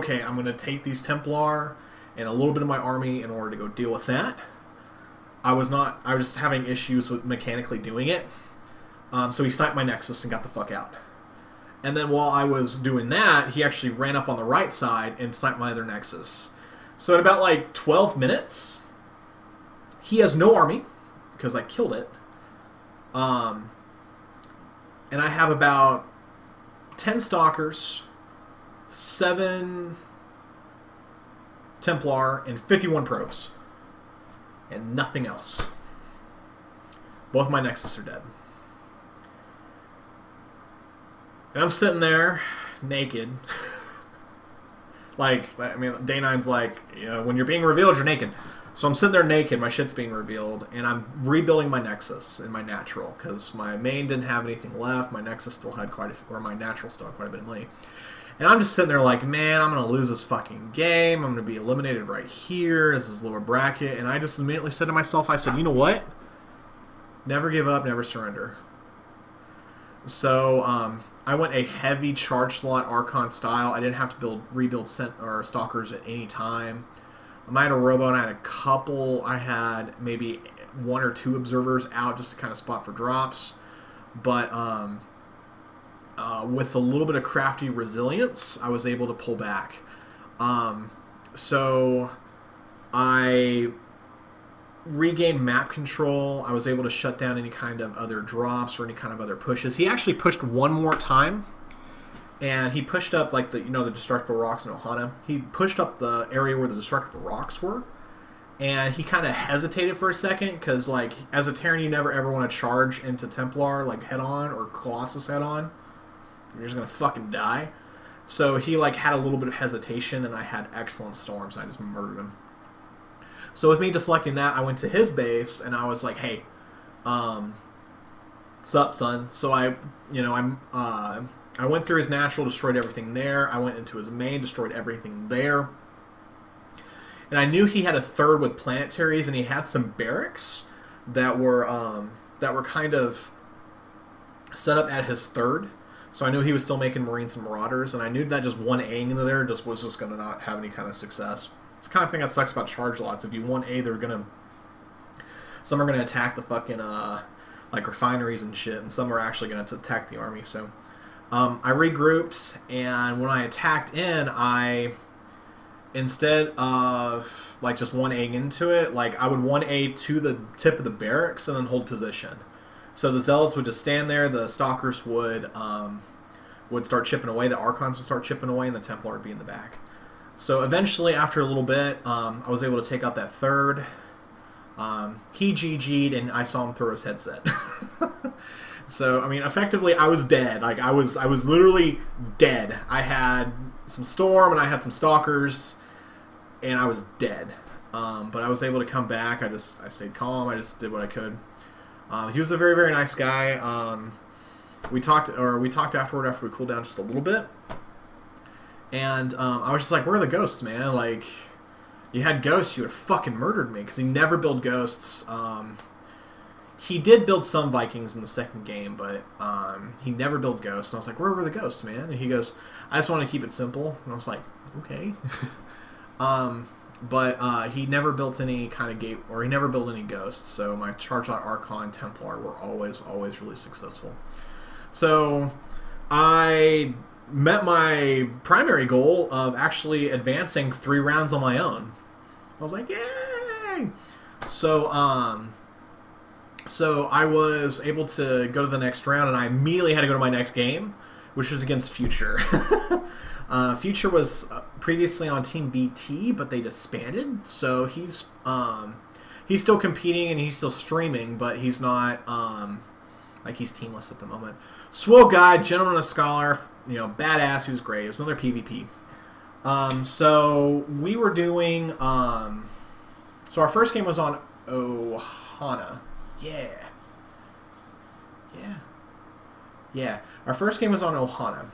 okay, I'm going to take these Templar and a little bit of my army in order to go deal with that. I was just having issues with mechanically doing it. So he sniped my Nexus and got the fuck out. And then while I was doing that, he actually ran up on the right side and sniped my other Nexus. So in about like 12 minutes, he has no army because I killed it. And I have about 10 Stalkers, 7 Templar, and 51 Probes. And nothing else. Both my Nexus are dead. And I'm sitting there, naked. Like, I mean, Day 9's like, you know, when you're being revealed, you're naked. So I'm sitting there naked, my shit's being revealed, and I'm rebuilding my Nexus in my natural, because my main didn't have anything left, my Nexus still had or my natural still had quite a bit of money. And I'm just sitting there like, man, I'm going to lose this fucking game, I'm going to be eliminated right here, this is lower bracket, and I just immediately said to myself, I said, you know what? Never give up, never surrender. So, I went a heavy charge slot Archon style. I didn't have to rebuild Stalkers at any time. I had a Robo and I had a couple. I had maybe 1 or 2 observers out just to kind of spot for drops. But with a little bit of crafty resilience, I was able to pull back. So I regained map control. I was able to shut down any kind of other drops or any kind of other pushes. He actually pushed one more time, and he pushed up like the destructible rocks in Ohana. He pushed up the area where the destructible rocks were, and he kind of hesitated for a second because, like, as a Terran, you never ever want to charge into Templar like head on or Colossus head on. You're just gonna fucking die. So he like had a little bit of hesitation, and I had excellent storms. I just murdered him. So with me deflecting that, I went to his base, and I was like, hey, what's up, son? So I went through his natural, destroyed everything there. I went into his main, destroyed everything there. And I knew he had a third with planetaries, and he had some barracks that were kind of set up at his third. So I knew he was still making Marines and Marauders, and I knew that just 1A into there was just going to not have any kind of success. It's the kind of thing that sucks about charge lots. If you 1A, some are gonna attack the fucking like refineries and shit, and some are actually gonna attack the army. So I regrouped, and when I attacked in, instead of like just 1A into it, like I would 1A to the tip of the barracks and then hold position. So the Zealots would just stand there, the Stalkers would start chipping away, the Archons would start chipping away, and the Templar would be in the back. So eventually, after a little bit, I was able to take out that third. He GG'd, and I saw him throw his headset. So, I mean, effectively, I was dead. Like, I was literally dead. I had some Storm, and I had some Stalkers, and I was dead. But I was able to come back. I stayed calm. I just did what I could. He was a very, very nice guy. We talked afterward after we cooled down just a little bit. And I was just like, where are the ghosts, man? Like, you had ghosts, you would have fucking murdered me. Because he never built ghosts. He did build some Vikings in the second game, but he never built ghosts. And I was like, where were the ghosts, man? And he goes, I just want to keep it simple. And I was like, okay. But he never built any kind of gate, or he never built any ghosts. So my Charge Lot Archon Templar were always really successful. So I met my primary goal of actually advancing 3 rounds on my own. I was like, yay! So I was able to go to the next round, and I immediately had to go to my next game, which was against Future. Future was previously on Team VT, but they disbanded. So he's still competing and he's still streaming, but he's not like he's teamless at the moment. Swell guy, gentleman, a scholar. You know, badass, who's great. It was another PvP. So we were doing, so our first game was on Ohana. Yeah. Our first game was on Ohana.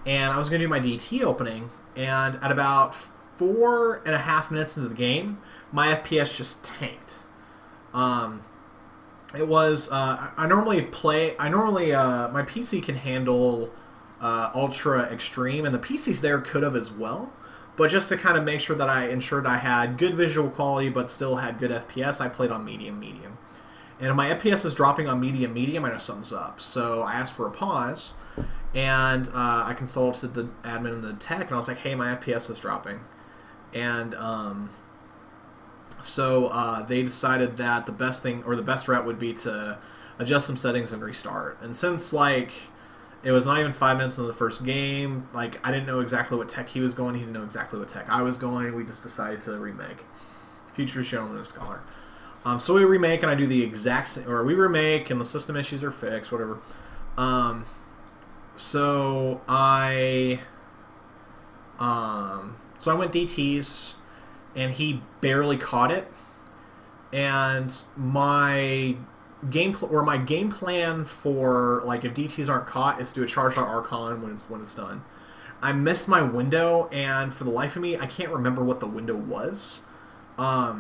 And I was going to do my DT opening, and at about 4.5 minutes into the game, my FPS just tanked. It was, my PC can handle Ultra Extreme, and the PCs there could have as well, But just to kind of make sure that I ensured I had good visual quality but still had good FPS, I played on medium. And if my FPS is dropping on medium, I know something's up. So I asked for a pause, and I consulted the admin and the tech, and I was like, hey, my FPS is dropping. And so they decided that the best thing, or the best route would be to adjust some settings and restart. And since, like, it was not even 5 minutes into the first game, like, I didn't know exactly what tech he was going, he didn't know exactly what tech I was going, we just decided to remake. Future Gentleman and Scholar. So we remake, and I do the exact same, or we remake, and the system issues are fixed, whatever. So I went DTs, and he barely caught it. And my game plan for, like, if DTs aren't caught is to do a charge shot Archon when it's done. I missed my window, and for the life of me, I can't remember what the window was. I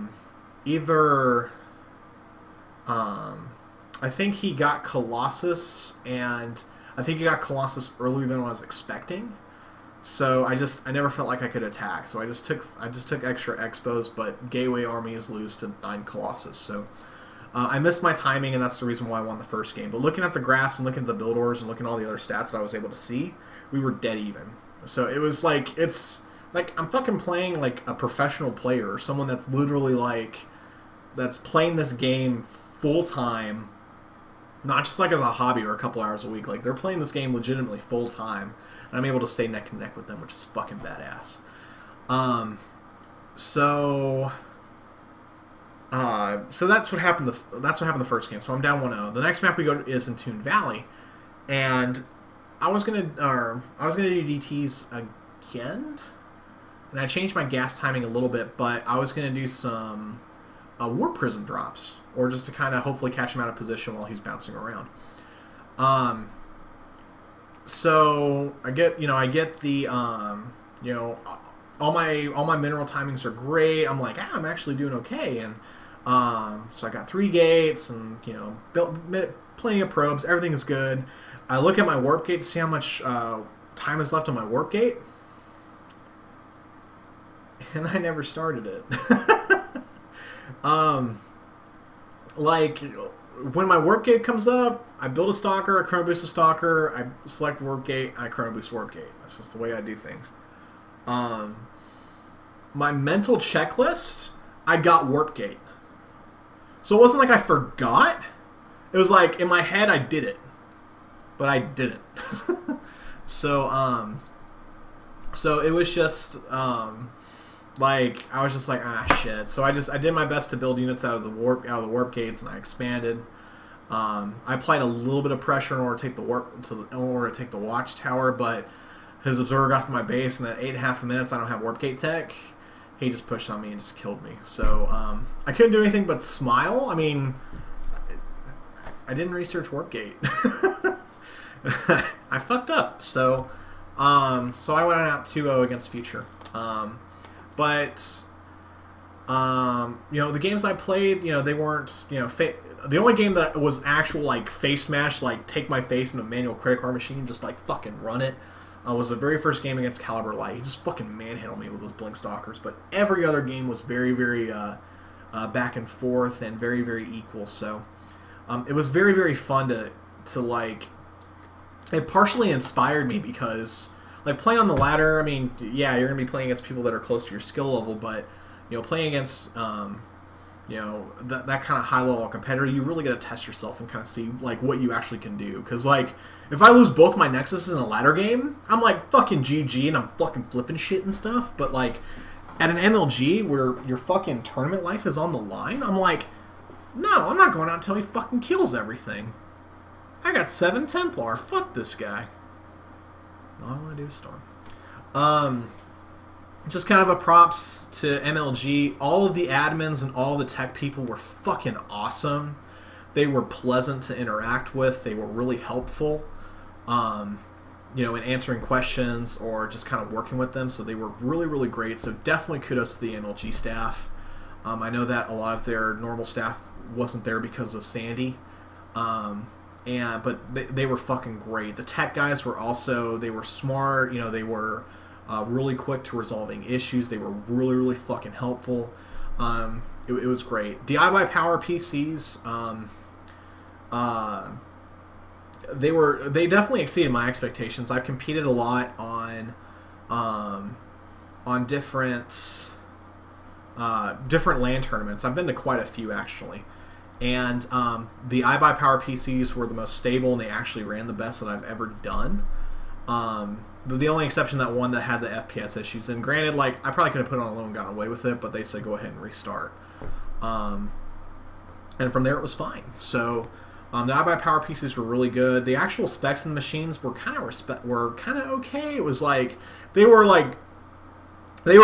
think he got Colossus, and I think he got Colossus earlier than I was expecting. So I never felt like I could attack. So I just took extra expos, but Gateway armies lose to 9 Colossus. So I missed my timing, and that's the reason why I won the first game. But looking at the graphs and looking at the build orders and looking at all the other stats that I was able to see, we were dead even. So it was like, it's like I'm fucking playing like a professional player, or someone that's literally like, that's playing this game full time, not just like as a hobby or a couple hours a week. Like, they're playing this game legitimately full time, and I'm able to stay neck and neck with them, which is fucking badass. So that's what happened. That's what happened the first game. So I'm down 1-0. The next map we go to is in Toon Valley, and I was gonna do DTs again, and I changed my gas timing a little bit, but I was gonna do some Warp Prism drops, or just to kind of hopefully catch him out of position while he's bouncing around. So I get the all my mineral timings are great. I'm like, I'm actually doing okay, and so I got 3 gates, and built plenty of probes. Everything is good. I look at my warp gate to see how much time is left on my warp gate, and I never started it. Like, when my warp gate comes up, I build a stalker, I chrono boost a stalker, I select warp gate, I chrono boost warp gate. That's just the way I do things. My mental checklist, I got warp gate. So it wasn't like I forgot. It was like, in my head, I did it. But I didn't. So it was just, like, I was just like, shit. So I did my best to build units out of the warp gates, and I expanded. I applied a little bit of pressure in order to take the watchtower, but his observer got to my base, and at 8.5 minutes, I don't have warp gate tech. He just pushed on me and just killed me. So I couldn't do anything but smile. I mean, I didn't research warp gate. I fucked up. So I went out 2-0 against Future. But the games I played, they weren't, the only game that was actual, like, face smash, like, take my face in a manual credit card machine and just, like, fucking run it, was the very first game against Caliber Light. He just fucking manhandled me with those Blink Stalkers. But every other game was very, very back and forth and very, very equal. So it was very, very fun to like, it partially inspired me because, like, playing on the ladder, I mean, yeah, you're going to be playing against people that are close to your skill level, but, playing against, that kind of high-level competitor, you really got to test yourself and kind of see, like, what you actually can do. Because, like, if I lose both my Nexuses in a ladder game, I'm, like, fucking GG, and I'm fucking flipping shit and stuff. But, like, at an MLG, where your fucking tournament life is on the line, I'm like, no, I'm not going out until he fucking kills everything. I got 7 Templar. Fuck this guy. All I want to do is Storm. Just kind of a props to MLG. All of the admins and all the tech people were fucking awesome. They were pleasant to interact with. They were really helpful, in answering questions or just kind of working with them. So they were really, really great. So definitely kudos to the MLG staff. I know that a lot of their normal staff wasn't there because of Sandy. But they were fucking great. The tech guys were also, they were smart, they were really quick to resolving issues. They were really, really fucking helpful. It was great. The iBuyPower PCs, they definitely exceeded my expectations. I've competed a lot on different LAN tournaments. I've been to quite a few actually, and the iBuyPower PCs were the most stable, and they actually ran the best that I've ever done. The only exception, that one that had the FPS issues, and granted, like, I probably could have put it on alone and gotten away with it, but they said go ahead and restart. And from there it was fine. So the iBuyPower PCs were really good. The actual specs in the machines were kind of okay. It was like they were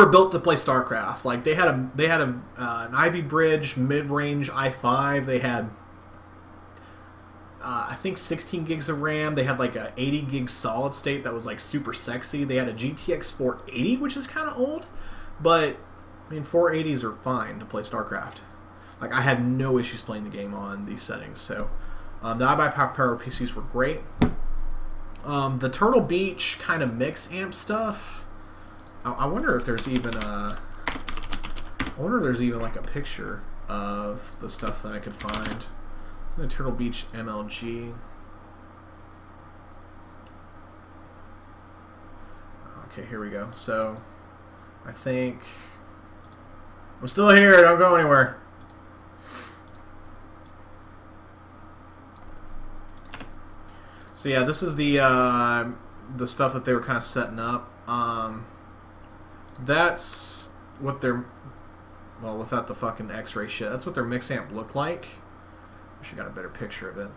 built to play StarCraft. Like they had an Ivy Bridge mid-range i5. They had I think 16 gigs of RAM. They had like a 80 gig solid state that was like super sexy. They had a GTX 480, which is kind of old, but I mean 480s are fine to play StarCraft. Like I had no issues playing the game on these settings. So the iBuyPower PCs were great. The Turtle Beach kind of mix amp stuff. I wonder if there's even like a picture of the stuff that I could find. The Turtle Beach MLG. Okay, here we go. So, I think I'm still here. Don't go anywhere. So yeah, this is the stuff that they were kind of setting up. That's what their, well, without the fucking X-ray shit, that's what their mix amp looked like. I should got a better picture of it.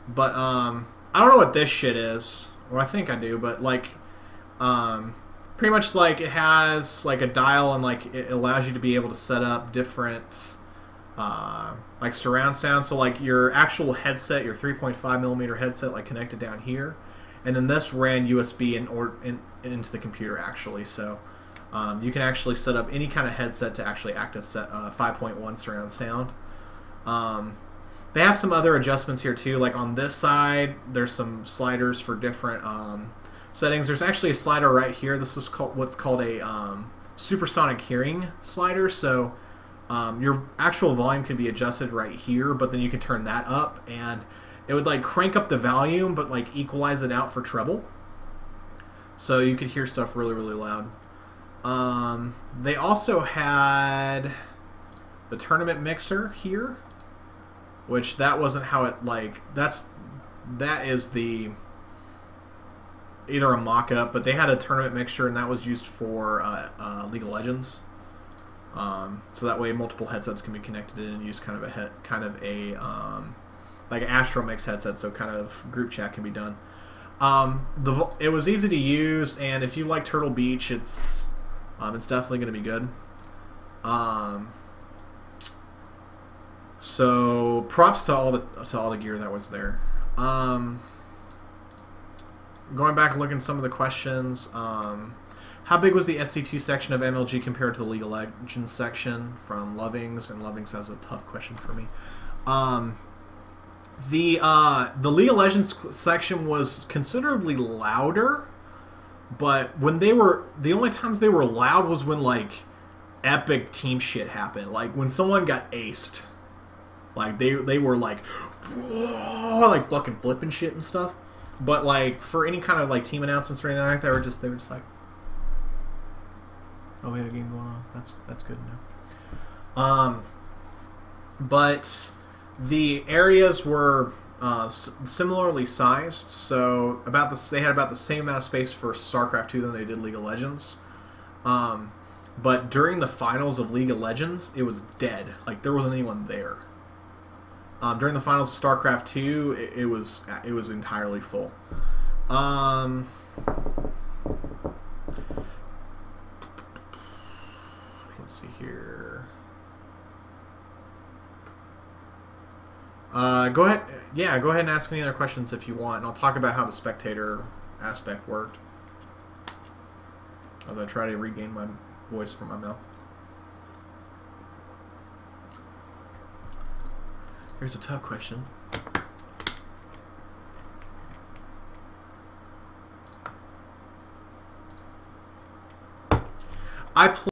But I don't know what this shit is. Well, I think I do, but like pretty much like it has like a dial, and like it allows you to be able to set up different like surround sound. So like your actual headset, your 3.5mm headset, like connected down here, and then this ran USB into the computer actually. So you can actually set up any kind of headset to actually act as 5.1 surround sound. They have some other adjustments here too. Like on this side, there's some sliders for different settings. There's actually a slider right here. This was what's called a supersonic hearing slider. So your actual volume can be adjusted right here, but then you can turn that up, and it would like crank up the volume, but like equalize it out for treble. So you could hear stuff really, really loud. They also had the tournament mixer here, which that wasn't how it, like, that is the either a mock-up, but they had a tournament mixture, and that was used for League of Legends. So that way multiple headsets can be connected in and use kind of a like an Astro Mix headset, so kind of group chat can be done. It was easy to use, and if you like Turtle Beach, it's definitely going to be good. So props to all the gear that was there. Going back and looking at some of the questions. How big was the SC2 section of MLG compared to the League of Legends section from Lovings? And Lovings has a tough question for me. The League of Legends section was considerably louder, but when the only times they were loud was when like epic team shit happened. Like when someone got aced. Like they were like, whoa, like fucking flipping shit and stuff. But like for any kind of like team announcements or anything like that, they were just like, oh, we have a game going on. That's good to know. But the areas were similarly sized, so they had about the same amount of space for StarCraft 2 than they did League of Legends. But during the finals of League of Legends, it was dead. Like there wasn't anyone there. During the finals of StarCraft 2, it was entirely full. Let's see here. Go ahead. Yeah, go ahead and ask any other questions if you want, and I'll talk about how the spectator aspect worked as I try to regain my voice from my mouth. Here's a tough question. I